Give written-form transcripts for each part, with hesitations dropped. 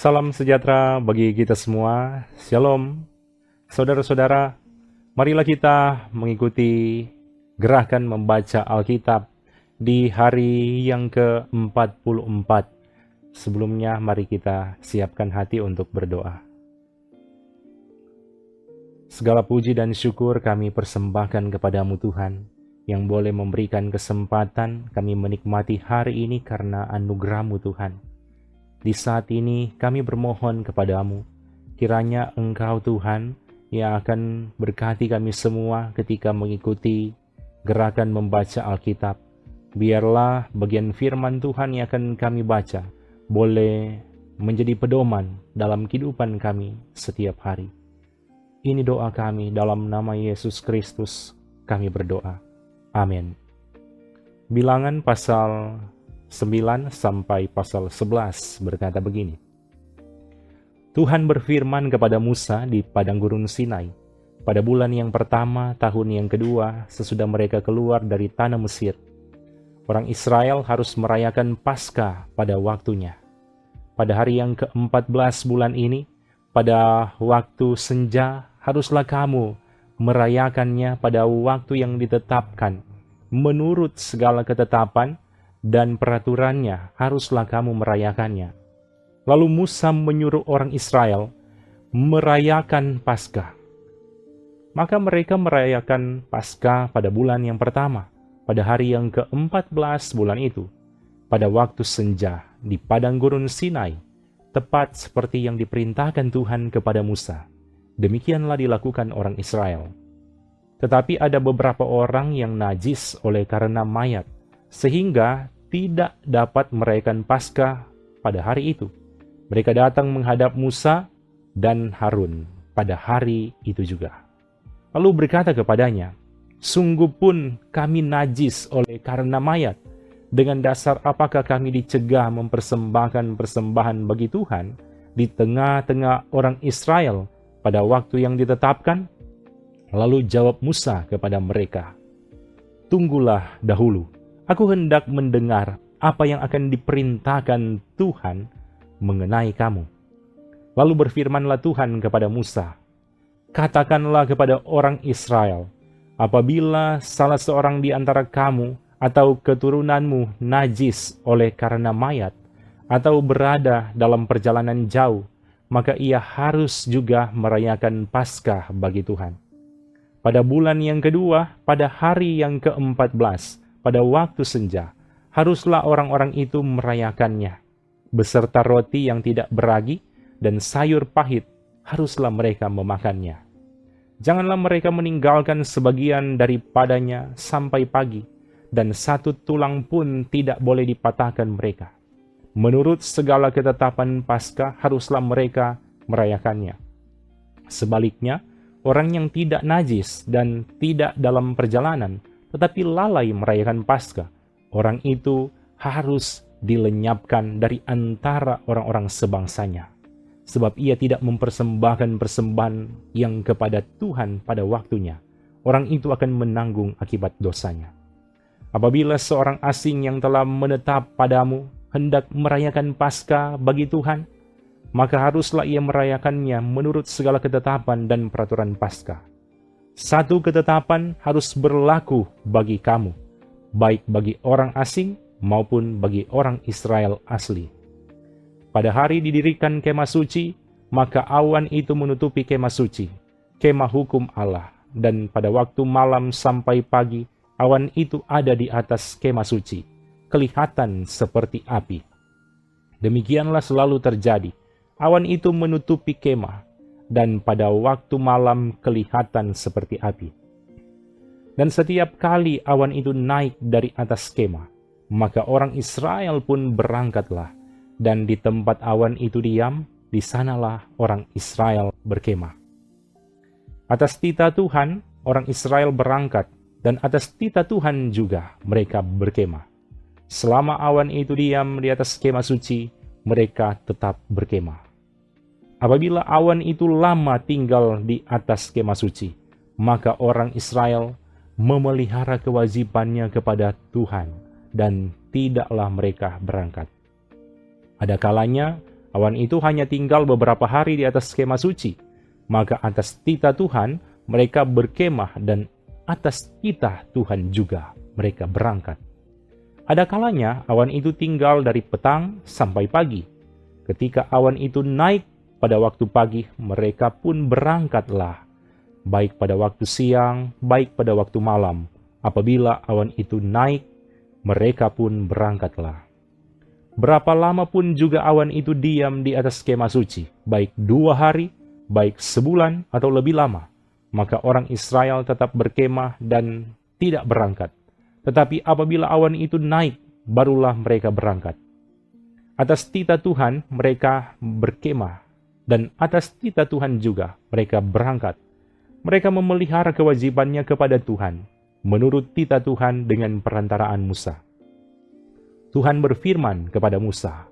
Salam sejahtera bagi kita semua. Shalom. Saudara-saudara, marilah kita mengikuti gerakan membaca Alkitab di hari yang ke-44. Sebelumnya, mari kita siapkan hati untuk berdoa. Segala puji dan syukur kami persembahkan kepadamu Tuhan, yang boleh memberikan kesempatan kami menikmati hari ini karena anugerah-Mu Tuhan. Di saat ini kami bermohon kepadamu, kiranya Engkau Tuhan yang akan berkati kami semua ketika mengikuti gerakan membaca Alkitab. Biarlah bagian firman Tuhan yang akan kami baca boleh menjadi pedoman dalam kehidupan kami setiap hari. Ini doa kami dalam nama Yesus Kristus kami berdoa. Amin. Bilangan pasal 9 sampai pasal 11 berkata begini. Tuhan berfirman kepada Musa di padang gurun Sinai, pada bulan yang pertama, tahun yang kedua, sesudah mereka keluar dari tanah Mesir. Orang Israel harus merayakan Paskah pada waktunya. Pada hari yang ke-14 bulan ini, pada waktu senja, haruslah kamu merayakannya pada waktu yang ditetapkan, menurut segala ketetapan dan peraturannya haruslah kamu merayakannya. Lalu Musa menyuruh orang Israel merayakan Paskah. Maka mereka merayakan Paskah pada bulan yang pertama, pada hari yang ke-14 bulan itu, pada waktu senja di padang gurun Sinai, tepat seperti yang diperintahkan Tuhan kepada Musa. Demikianlah dilakukan orang Israel. Tetapi ada beberapa orang yang najis oleh karena mayat, sehingga tidak dapat merayakan Paskah pada hari itu. Mereka datang menghadap Musa dan Harun pada hari itu juga. Lalu berkata kepadanya, "Sungguh pun kami najis oleh karena mayat. Dengan dasar apakah kami dicegah mempersembahkan persembahan bagi Tuhan di tengah-tengah orang Israel pada waktu yang ditetapkan?" Lalu jawab Musa kepada mereka, "Tunggulah dahulu. Aku hendak mendengar apa yang akan diperintahkan Tuhan mengenai kamu." Lalu berfirmanlah Tuhan kepada Musa, "Katakanlah kepada orang Israel, apabila salah seorang di antara kamu atau keturunanmu najis oleh karena mayat, atau berada dalam perjalanan jauh, maka ia harus juga merayakan Paskah bagi Tuhan. Pada bulan yang kedua, pada hari yang ke-14, pada waktu senja, haruslah orang-orang itu merayakannya. Beserta roti yang tidak beragi dan sayur pahit, haruslah mereka memakannya. Janganlah mereka meninggalkan sebagian daripadanya sampai pagi, dan satu tulang pun tidak boleh dipatahkan mereka. Menurut segala ketetapan Paskah, haruslah mereka merayakannya. Sebaliknya, orang yang tidak najis dan tidak dalam perjalanan, tetapi lalai merayakan Paskah, orang itu harus dilenyapkan dari antara orang-orang sebangsanya, sebab ia tidak mempersembahkan persembahan yang kepada Tuhan pada waktunya. Orang itu akan menanggung akibat dosanya. Apabila seorang asing yang telah menetap padamu hendak merayakan Paskah bagi Tuhan, maka haruslah ia merayakannya menurut segala ketetapan dan peraturan Paskah. Satu ketetapan harus berlaku bagi kamu, baik bagi orang asing maupun bagi orang Israel asli. Pada hari didirikan kemah suci, maka awan itu menutupi kemah suci, kemah hukum Allah, dan pada waktu malam sampai pagi, awan itu ada di atas kemah suci, kelihatan seperti api. Demikianlah selalu terjadi, awan itu menutupi kemah, dan pada waktu malam kelihatan seperti api. Dan setiap kali awan itu naik dari atas kemah, maka orang Israel pun berangkatlah, dan di tempat awan itu diam, di sanalah orang Israel berkemah. Atas titah Tuhan, orang Israel berangkat, dan atas titah Tuhan juga mereka berkemah. Selama awan itu diam di atas kemah suci, mereka tetap berkemah. Apabila awan itu lama tinggal di atas kemah suci, maka orang Israel memelihara kewajibannya kepada Tuhan dan tidaklah mereka berangkat. Ada kalanya awan itu hanya tinggal beberapa hari di atas kemah suci, maka atas titah Tuhan mereka berkemah dan atas titah Tuhan juga mereka berangkat. Ada kalanya awan itu tinggal dari petang sampai pagi. Ketika awan itu naik pada waktu pagi, mereka pun berangkatlah, baik pada waktu siang, baik pada waktu malam. Apabila awan itu naik, mereka pun berangkatlah. Berapa lama pun juga awan itu diam di atas kemah suci, baik 2 hari, baik sebulan atau lebih lama, maka orang Israel tetap berkemah dan tidak berangkat. Tetapi apabila awan itu naik, barulah mereka berangkat. Atas titah Tuhan mereka berkemah, dan atas titah Tuhan juga mereka berangkat. Mereka memelihara kewajibannya kepada Tuhan, menurut titah Tuhan dengan perantaraan Musa. Tuhan berfirman kepada Musa,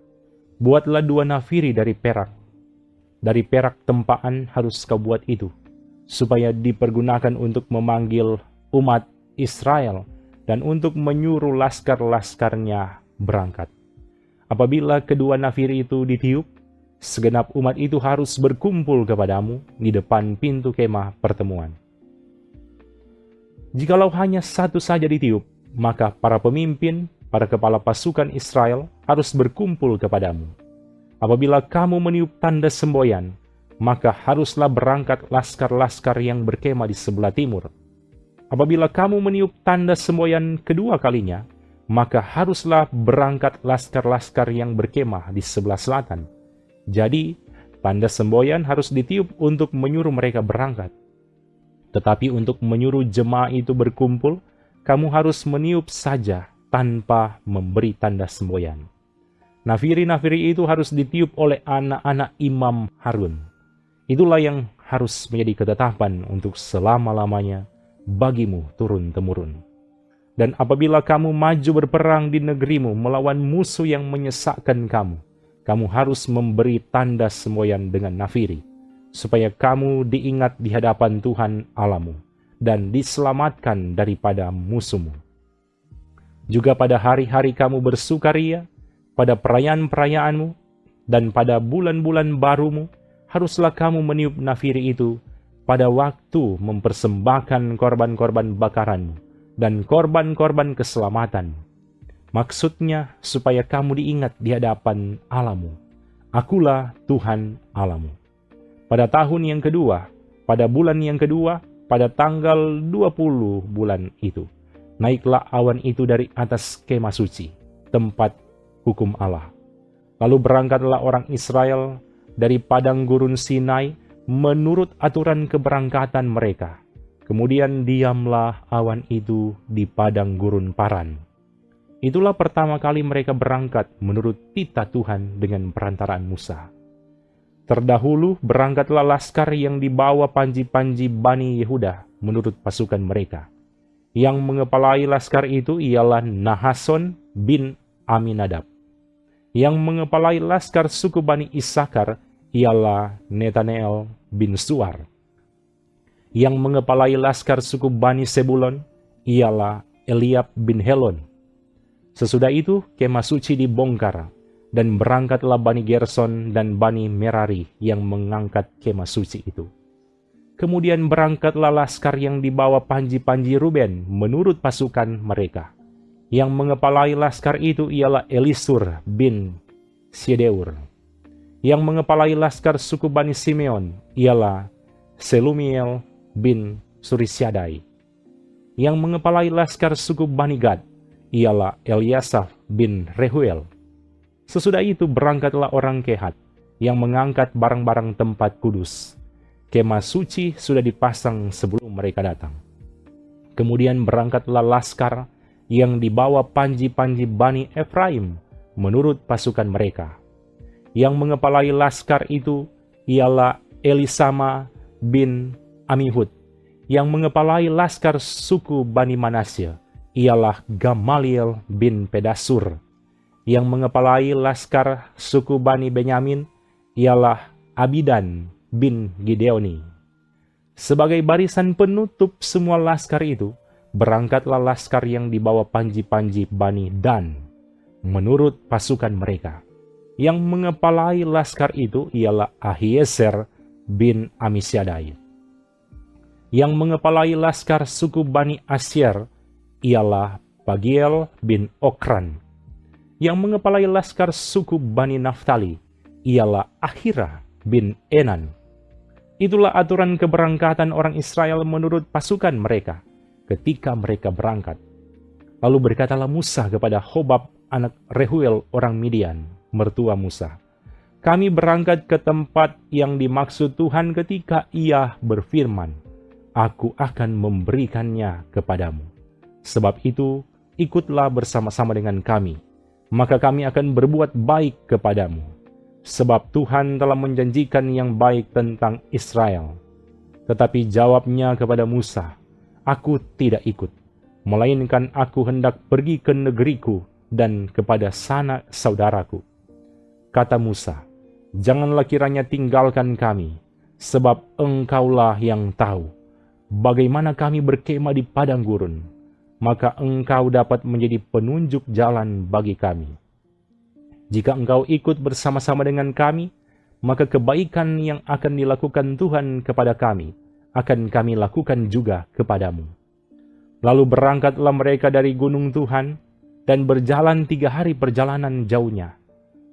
"Buatlah 2 nafiri dari perak. Dari perak tempaan harus kau buat itu, supaya dipergunakan untuk memanggil umat Israel dan untuk menyuruh laskar-laskarnya berangkat. Apabila kedua nafiri itu ditiup, segenap umat itu harus berkumpul kepadamu di depan pintu kemah pertemuan. Jikalau hanya satu saja ditiup, maka para pemimpin, para kepala pasukan Israel harus berkumpul kepadamu. Apabila kamu meniup tanda semboyan, maka haruslah berangkat laskar-laskar yang berkemah di sebelah timur. Apabila kamu meniup tanda semboyan kedua kalinya, maka haruslah berangkat laskar-laskar yang berkemah di sebelah selatan. Jadi, tanda semboyan harus ditiup untuk menyuruh mereka berangkat. Tetapi untuk menyuruh jemaah itu berkumpul, kamu harus meniup saja tanpa memberi tanda semboyan. Nafiri-nafiri itu harus ditiup oleh anak-anak Imam Harun. Itulah yang harus menjadi ketetapan untuk selama-lamanya bagimu turun-temurun. Dan apabila kamu maju berperang di negerimu melawan musuh yang menyesakkan kamu, kamu harus memberi tanda semboyan dengan nafiri, supaya kamu diingat di hadapan Tuhan Allahmu dan diselamatkan daripada musuhmu. Juga pada hari-hari kamu bersukaria, pada perayaan-perayaanmu, dan pada bulan-bulan barumu, haruslah kamu meniup nafiri itu pada waktu mempersembahkan korban-korban bakaranmu dan korban-korban keselamatan. Maksudnya supaya kamu diingat di hadapan Allahmu. Akulah Tuhan Allahmu. Pada tahun yang kedua, pada bulan yang kedua, pada tanggal 20 bulan itu, naiklah awan itu dari atas kemah suci, tempat hukum Allah. Lalu berangkatlah orang Israel dari padang gurun Sinai menurut aturan keberangkatan mereka. Kemudian diamlah awan itu di padang gurun Paran. Itulah pertama kali mereka berangkat menurut titah Tuhan dengan perantaraan Musa. Terdahulu berangkatlah laskar yang dibawa panji-panji Bani Yehuda menurut pasukan mereka. Yang mengepalai laskar itu ialah Nahason bin Aminadab. Yang mengepalai laskar suku Bani Isakar ialah Netanel bin Suar. Yang mengepalai laskar suku Bani Sebulon ialah Eliab bin Helon. Sesudah itu kemah suci dibongkar, dan berangkatlah Bani Gerson dan Bani Merari yang mengangkat kemah suci itu. Kemudian berangkatlah laskar yang dibawa panji-panji Ruben menurut pasukan mereka. Yang mengepalai laskar itu ialah Elisur bin Sedeur. Yang mengepalai laskar suku Bani Simeon ialah Selumiel bin Surisyadai. Yang mengepalai laskar suku Bani Gad ialah Eliasaf bin Rehuel. Sesudah itu berangkatlah orang Kehat yang mengangkat barang-barang tempat kudus. Kemah suci sudah dipasang sebelum mereka datang. Kemudian berangkatlah laskar yang dibawa panji-panji Bani Efraim menurut pasukan mereka. Yang mengepalai laskar itu ialah Elisama bin Amihud. Yang mengepalai laskar suku Bani Manasye ialah Gamaliel bin Pedasur. Yang mengepalai laskar suku Bani Benyamin ialah Abidan bin Gideoni. Sebagai barisan penutup semua laskar itu, berangkatlah laskar yang dibawa panji-panji Bani Dan, menurut pasukan mereka. Yang mengepalai laskar itu ialah Ahiezer bin Amisyadai. Yang mengepalai laskar suku Bani Asyir ialah Pagiel bin Okran. Yang mengepalai laskar suku Bani Naftali ialah Ahira bin Enan. Itulah aturan keberangkatan orang Israel menurut pasukan mereka ketika mereka berangkat. Lalu berkatalah Musa kepada Hobab anak Rehuel orang Midian, mertua Musa, "Kami berangkat ke tempat yang dimaksud Tuhan ketika Ia berfirman, 'Aku akan memberikannya kepadamu.' Sebab itu, ikutlah bersama-sama dengan kami, maka kami akan berbuat baik kepadamu. Sebab Tuhan telah menjanjikan yang baik tentang Israel." Tetapi jawabnya kepada Musa, "Aku tidak ikut, melainkan aku hendak pergi ke negeriku dan kepada sanak saudaraku." Kata Musa, "Janganlah kiranya tinggalkan kami, sebab engkaulah yang tahu bagaimana kami berkemah di padang gurun, maka engkau dapat menjadi penunjuk jalan bagi kami. Jika engkau ikut bersama-sama dengan kami, maka kebaikan yang akan dilakukan Tuhan kepada kami, akan kami lakukan juga kepadamu." Lalu berangkatlah mereka dari gunung Tuhan, dan berjalan 3 hari perjalanan jauhnya.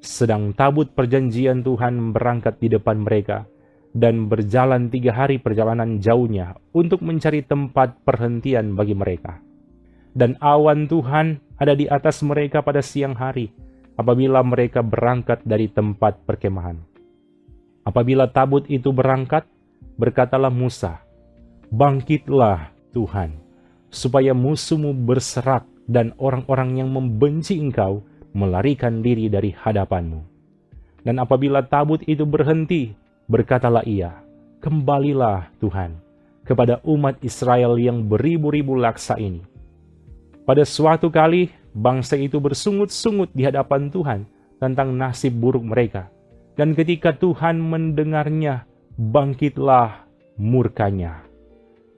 Sedang tabut perjanjian Tuhan berangkat di depan mereka, dan berjalan 3 hari perjalanan jauhnya untuk mencari tempat perhentian bagi mereka. Dan awan Tuhan ada di atas mereka pada siang hari, apabila mereka berangkat dari tempat perkemahan. Apabila tabut itu berangkat, berkatalah Musa, "Bangkitlah Tuhan, supaya musuhmu berserak dan orang-orang yang membenci engkau melarikan diri dari hadapanmu." Dan apabila tabut itu berhenti, berkatalah ia, "Kembalilah Tuhan kepada umat Israel yang beribu-ribu laksa ini." Pada suatu kali, bangsa itu bersungut-sungut di hadapan Tuhan tentang nasib buruk mereka. Dan ketika Tuhan mendengarnya, bangkitlah murkanya.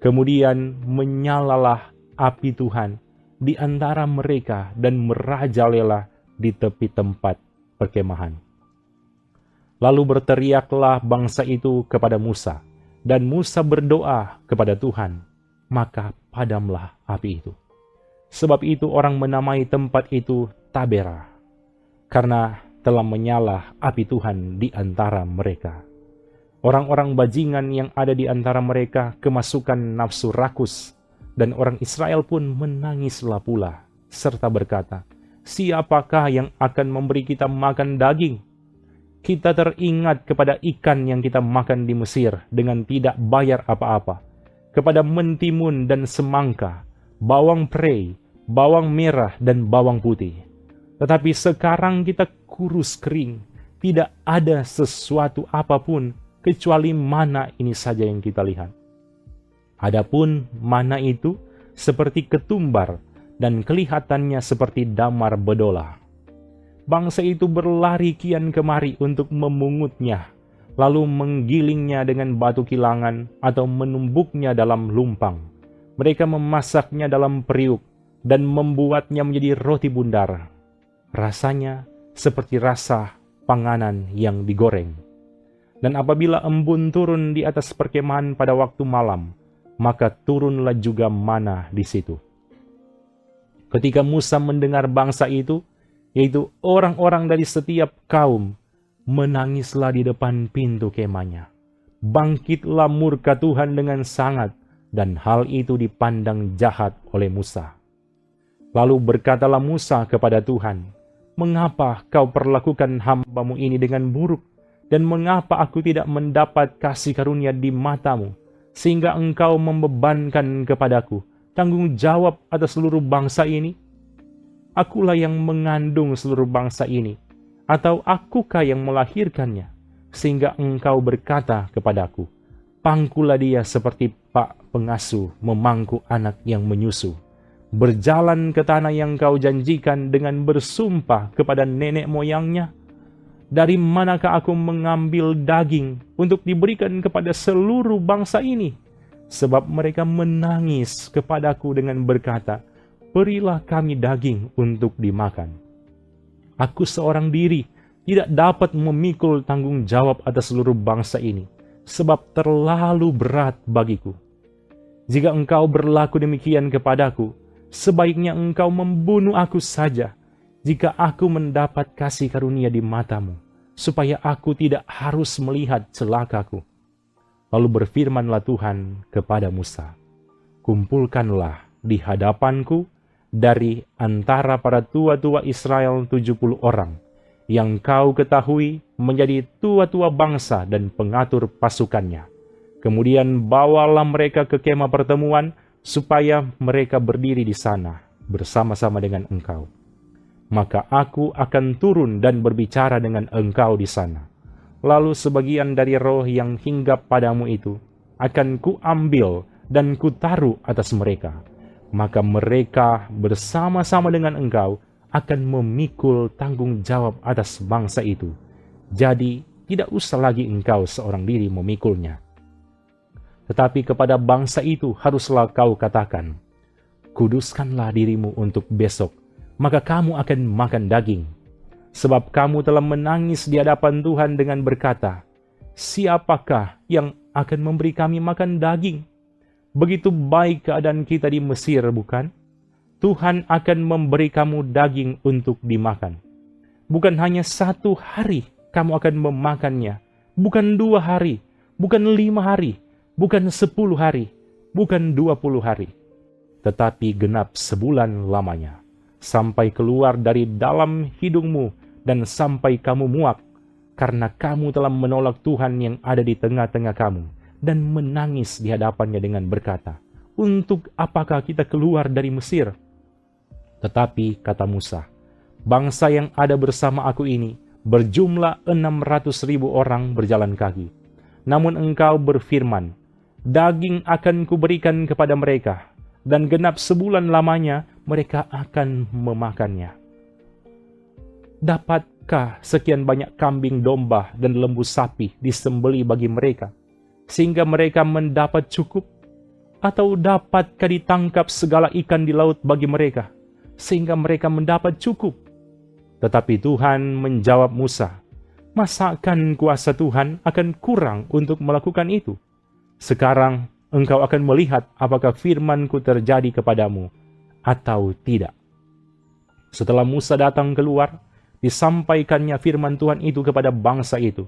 Kemudian menyalalah api Tuhan di antara mereka dan merajalela di tepi tempat perkemahan. Lalu berteriaklah bangsa itu kepada Musa, dan Musa berdoa kepada Tuhan, maka padamlah api itu. Sebab itu orang menamai tempat itu Tabera, karena telah menyala api Tuhan di antara mereka. Orang-orang bajingan yang ada di antara mereka kemasukan nafsu rakus, dan orang Israel pun menangislah pula, serta berkata, "Siapakah yang akan memberi kita makan daging? Kita teringat kepada ikan yang kita makan di Mesir dengan tidak bayar apa-apa, kepada mentimun dan semangka, bawang prei, bawang merah dan bawang putih. Tetapi sekarang kita kurus kering, tidak ada sesuatu apapun kecuali mana ini saja yang kita lihat. Adapun mana itu seperti ketumbar dan kelihatannya seperti damar bedola." Bangsa itu berlari kian kemari untuk memungutnya, lalu menggilingnya dengan batu kilangan atau menumbuknya dalam lumpang. Mereka memasaknya dalam periuk dan membuatnya menjadi roti bundar. Rasanya seperti rasa panganan yang digoreng. Dan apabila embun turun di atas perkemahan pada waktu malam, maka turunlah juga mana di situ. Ketika Musa mendengar bangsa itu, yaitu orang-orang dari setiap kaum, menangislah di depan pintu kemahnya. Bangkitlah murka Tuhan dengan sangat, dan hal itu dipandang jahat oleh Musa. Lalu berkatalah Musa kepada Tuhan, "Mengapa kau perlakukan hamba-Mu ini dengan buruk? Dan mengapa aku tidak mendapat kasih karunia di mata-Mu, sehingga engkau membebankan kepadaku tanggung jawab atas seluruh bangsa ini? Akulah yang mengandung seluruh bangsa ini, atau akukah yang melahirkannya, sehingga engkau berkata kepadaku, 'Pangkulah dia seperti pak pengasuh memangku anak yang menyusu. Berjalan ke tanah yang kau janjikan dengan bersumpah kepada nenek moyangnya.' dari manakah aku mengambil daging untuk diberikan kepada seluruh bangsa ini? Sebab mereka menangis kepadaku dengan berkata, berilah kami daging untuk dimakan. Aku seorang diri tidak dapat memikul tanggung jawab atas seluruh bangsa ini, sebab terlalu berat bagiku. Jika engkau berlaku demikian kepadaku, sebaiknya engkau membunuh aku saja, jika aku mendapat kasih karunia di matamu, supaya aku tidak harus melihat celakaku. Lalu berfirmanlah Tuhan kepada Musa, kumpulkanlah di hadapanku dari antara para tua-tua Israel 70 orang, yang kau ketahui menjadi tua-tua bangsa dan pengatur pasukannya. Kemudian bawalah mereka ke kemah pertemuan, supaya mereka berdiri di sana bersama-sama dengan engkau. Maka aku akan turun dan berbicara dengan engkau di sana. Lalu sebagian dari roh yang hinggap padamu itu akan kuambil dan kutaruh atas mereka. Maka mereka bersama-sama dengan engkau akan memikul tanggung jawab atas bangsa itu. Jadi tidak usah lagi engkau seorang diri memikulnya. Tetapi kepada bangsa itu haruslah kau katakan, kuduskanlah dirimu untuk besok, maka kamu akan makan daging. Sebab kamu telah menangis di hadapan Tuhan dengan berkata, siapakah yang akan memberi kami makan daging? Begitu baik keadaan kita di Mesir, bukan? Tuhan akan memberi kamu daging untuk dimakan. Bukan hanya 1 hari kamu akan memakannya, bukan 2 hari, bukan 5 hari, bukan 10 hari, bukan 20 hari, tetapi genap sebulan lamanya, sampai keluar dari dalam hidungmu dan sampai kamu muak, karena kamu telah menolak Tuhan yang ada di tengah-tengah kamu, dan menangis di hadapannya dengan berkata, untuk apakah kita keluar dari Mesir? Tetapi kata Musa, bangsa yang ada bersama aku ini berjumlah 600.000 orang berjalan kaki. Namun engkau berfirman, daging akan kuberikan kepada mereka, dan genap sebulan lamanya mereka akan memakannya. Dapatkah sekian banyak kambing domba dan lembu sapi disembeli bagi mereka, sehingga mereka mendapat cukup? Atau dapatkah ditangkap segala ikan di laut bagi mereka, sehingga mereka mendapat cukup? Tetapi Tuhan menjawab Musa, masakan kuasa Tuhan akan kurang untuk melakukan itu? Sekarang engkau akan melihat apakah firman-Ku terjadi kepadamu atau tidak. Setelah Musa datang keluar, disampaikannya firman Tuhan itu kepada bangsa itu.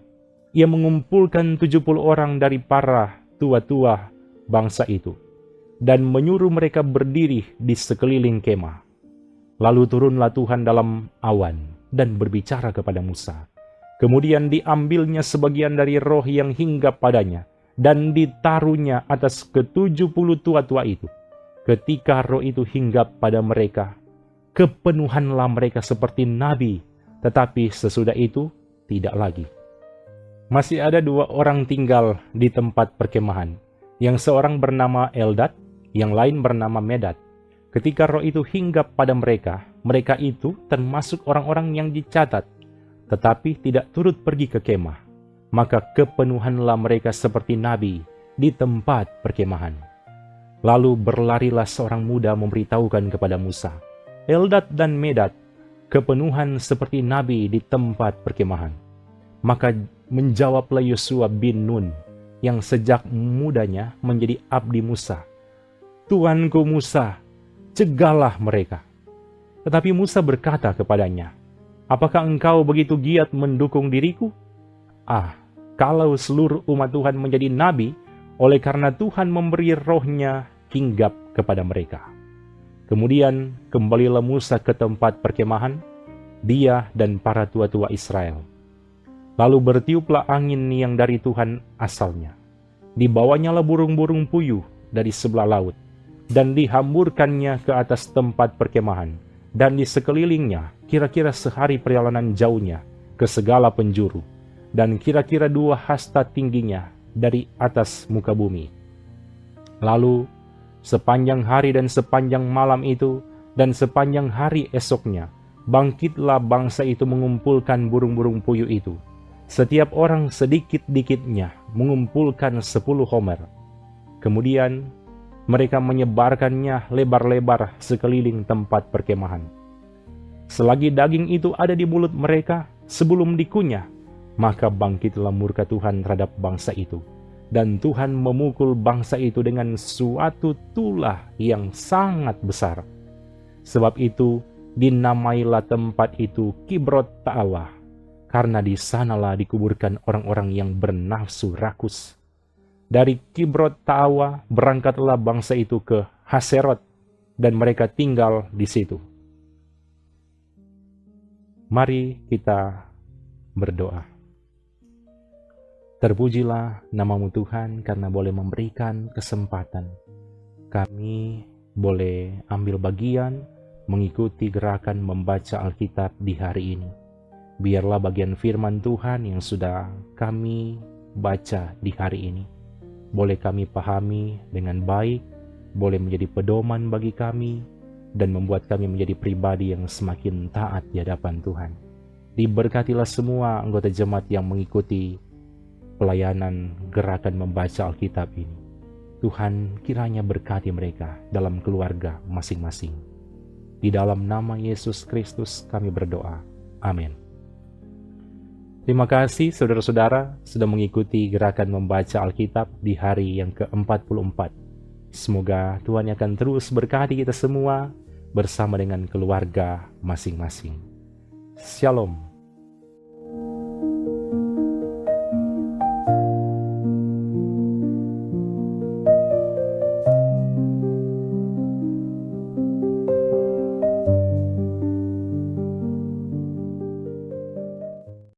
Ia mengumpulkan 70 orang dari para tua-tua bangsa itu, dan menyuruh mereka berdiri di sekeliling kemah. Lalu turunlah Tuhan dalam awan dan berbicara kepada Musa. Kemudian diambilnya sebagian dari roh yang hinggap padanya, dan ditaruhnya atas ke-70 tua-tua itu. Ketika roh itu hinggap pada mereka, kepenuhanlah mereka seperti nabi, tetapi sesudah itu tidak lagi. Masih ada 2 orang tinggal di tempat perkemahan, yang seorang bernama Eldad, yang lain bernama Medad. Ketika roh itu hinggap pada mereka, mereka itu termasuk orang-orang yang dicatat, tetapi tidak turut pergi ke kemah. Maka kepenuhanlah mereka seperti nabi di tempat perkemahan. Lalu berlarilah seorang muda memberitahukan kepada Musa, Eldad dan Medad, kepenuhan seperti nabi di tempat perkemahan. Maka menjawablah Yosua bin Nun, yang sejak mudanya menjadi abdi Musa, Tuanku Musa, cegahlah mereka. Tetapi Musa berkata kepadanya, apakah engkau begitu giat mendukung diriku? Kalau seluruh umat Tuhan menjadi nabi, oleh karena Tuhan memberi rohnya hinggap kepada mereka. Kemudian kembalilah Musa ke tempat perkemahan, dia dan para tua-tua Israel. Lalu bertiuplah angin yang dari Tuhan asalnya. Dibawanyalah burung-burung puyuh dari sebelah laut, dan dihamburkannya ke atas tempat perkemahan, dan di sekelilingnya kira-kira sehari perjalanan jauhnya ke segala penjuru, dan kira-kira 2 hasta tingginya dari atas muka bumi. Lalu sepanjang hari dan sepanjang malam itu, dan sepanjang hari esoknya, Bangkitlah bangsa itu mengumpulkan burung-burung puyuh itu. Setiap orang sedikit-dikitnya mengumpulkan 10 homer. Kemudian mereka menyebarkannya lebar-lebar sekeliling tempat perkemahan. Selagi daging itu ada di mulut mereka sebelum dikunyah, maka bangkitlah murka Tuhan terhadap bangsa itu. Dan Tuhan memukul bangsa itu dengan suatu tulah yang sangat besar. Sebab itu dinamailah tempat itu Kibrot Ta'awa, karena di sanalah dikuburkan orang-orang yang bernafsu rakus. Dari Kibrot Ta'awa berangkatlah bangsa itu ke Haserot, dan mereka tinggal di situ. Mari kita berdoa. Terpujilah namamu Tuhan karena boleh memberikan kesempatan. Kami boleh ambil bagian mengikuti gerakan membaca Alkitab di hari ini. Biarlah bagian firman Tuhan yang sudah kami baca di hari ini boleh kami pahami dengan baik, boleh menjadi pedoman bagi kami, dan membuat kami menjadi pribadi yang semakin taat di hadapan Tuhan. Diberkatilah semua anggota jemaat yang mengikuti pelayanan gerakan membaca Alkitab ini. Tuhan kiranya berkati mereka dalam keluarga masing-masing. Di dalam nama Yesus Kristus kami berdoa. Amin. Terima kasih saudara-saudara sudah mengikuti gerakan membaca Alkitab di hari yang ke-44. Semoga Tuhan akan terus berkati kita semua bersama dengan keluarga masing-masing. Shalom.